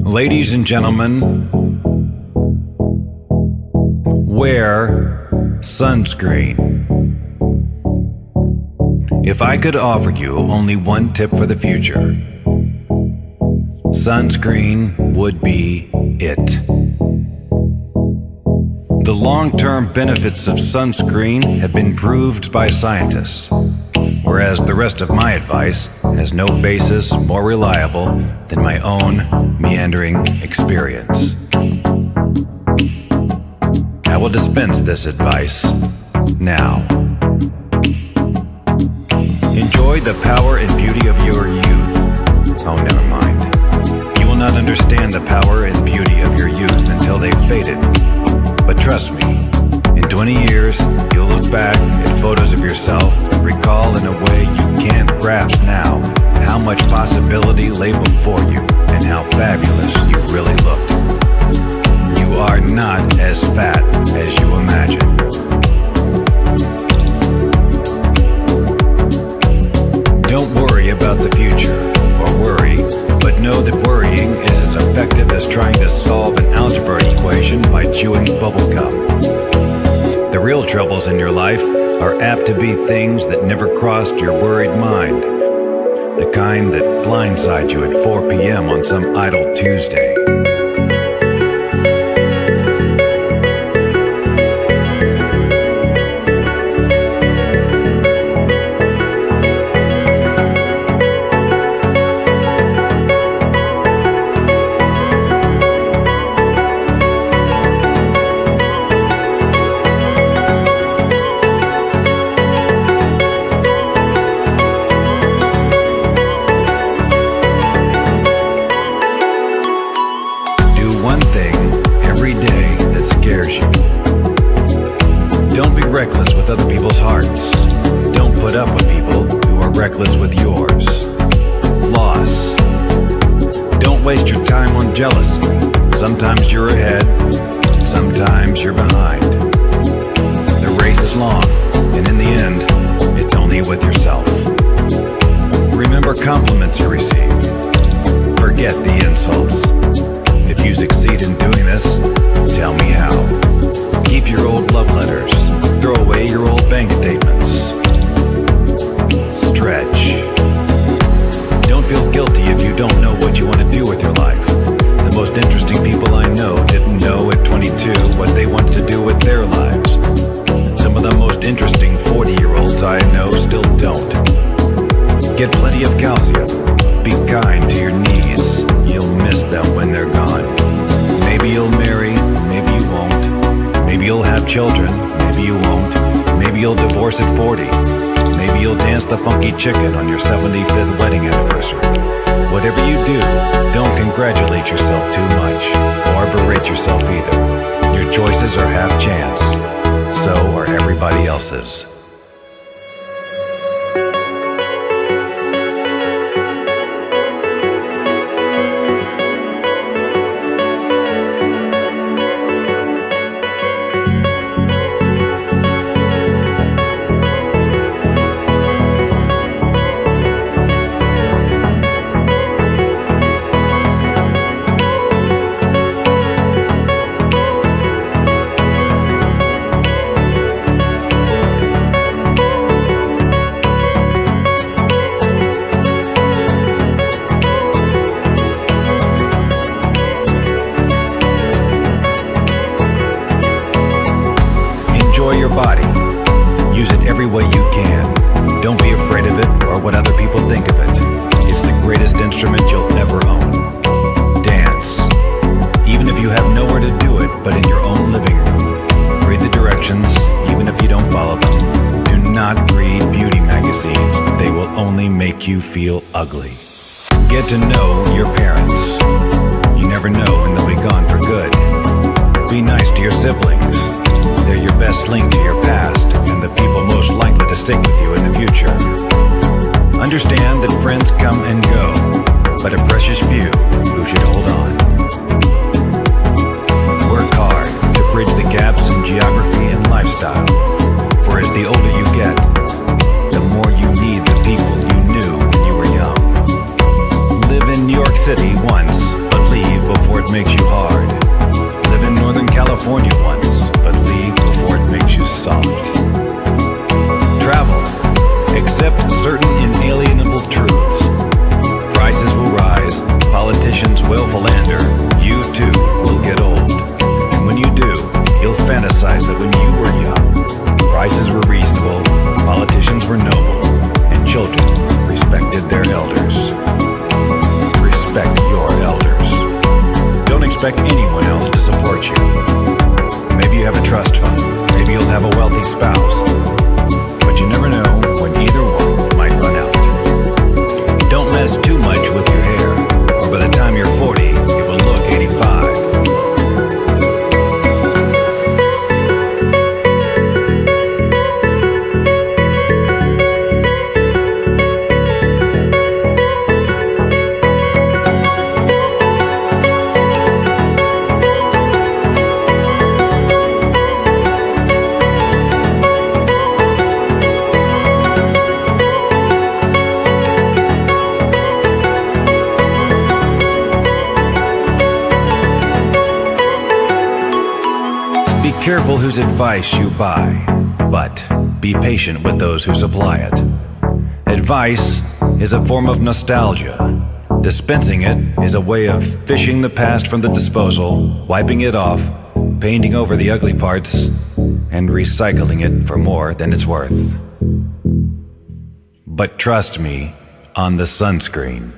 Ladies and gentlemen, wear sunscreen. If I could offer you only one tip for the future, sunscreen would be it. The long-term benefits of sunscreen have been proved by scientists, whereas the rest of my advice has no basis more reliable than my own meandering experience. I will dispense this advice now. Enjoy the power and beauty of your youth. Oh, never mind. You will not understand the power and beauty of your youth until they've faded. But trust me, in 20 years, you'll look back at photos of yourself and recall in a way you can't grasp now how much possibility lay before you and how fabulous you really looked. You are not as fat as you imagine. Don't worry about the future, or worry, but know that worrying is as effective as trying to solve an algebra equation by chewing bubblegum. The real troubles in your life are apt to be things that never crossed your worried mind. The kind that blindside you at 4 p.m. on some idle Tuesday. Reckless with other people's hearts. Don't put up with people who are reckless with yours. Floss. Don't waste your time on jealousy. Sometimes you're ahead, sometimes you're behind. The race is long, and in the end, it's only with yourself. Remember compliments you receive. Forget the insults. If you succeed in doing this, tell me how. Keep your old love letters. Throw away your old bank statements. Stretch. Don't feel guilty if you don't know what you want to do with your life. The most interesting people I know didn't know at 22 what they wanted to do with their lives. Some of the most interesting 40-year-olds I know still don't. Get plenty of calcium. Be kind to your knees. You'll miss them when they're gone. Maybe you'll marry, maybe you won't. Maybe you'll have children, maybe you won't. Maybe you'll divorce at 40. Maybe you'll dance the funky chicken on your 75th wedding anniversary. Whatever you do, don't congratulate yourself too much, or berate yourself either. Your choices are half chance. So are everybody else's. Enjoy your body. Use it every way you can. Don't be afraid of it or what other people think of it. It's the greatest instrument you'll ever own. Dance. Even if you have nowhere to do it but in your own living room. Read the directions, even if you don't follow them. Do not read beauty magazines. They will only make you feel ugly. Get to know your parents. You never know when they'll be gone for good. Be nice to your siblings. They're your best link to your past and the people most likely to stick with you in the future. Understand that friends come and go, but a precious few who should hold on. Work hard to bridge the gaps in geography and lifestyle, for as the older you get, the more you need the people you knew when you were young. Live in New York City it makes you hard. Live in Northern California once, but leave before it makes you soft. Travel. Accept certain inalienable truths. Prices will rise, politicians will philander, you too will get old. And when you do, you'll fantasize that when you were young, prices were reasonable, politicians were noble, and children respected their elders. Respect your elders. Don't expect anyone else to support you. Maybe you have a trust fund, maybe you'll have a wealthy spouse, but you never know when either one might run out. Don't mess too much with your hair, or by the time you're 40, it will look 85. Be careful whose advice you buy, but be patient with those who supply it. Advice is a form of nostalgia. Dispensing it is a way of fishing the past from the disposal, wiping it off, painting over the ugly parts, and recycling it for more than it's worth. But trust me on the sunscreen.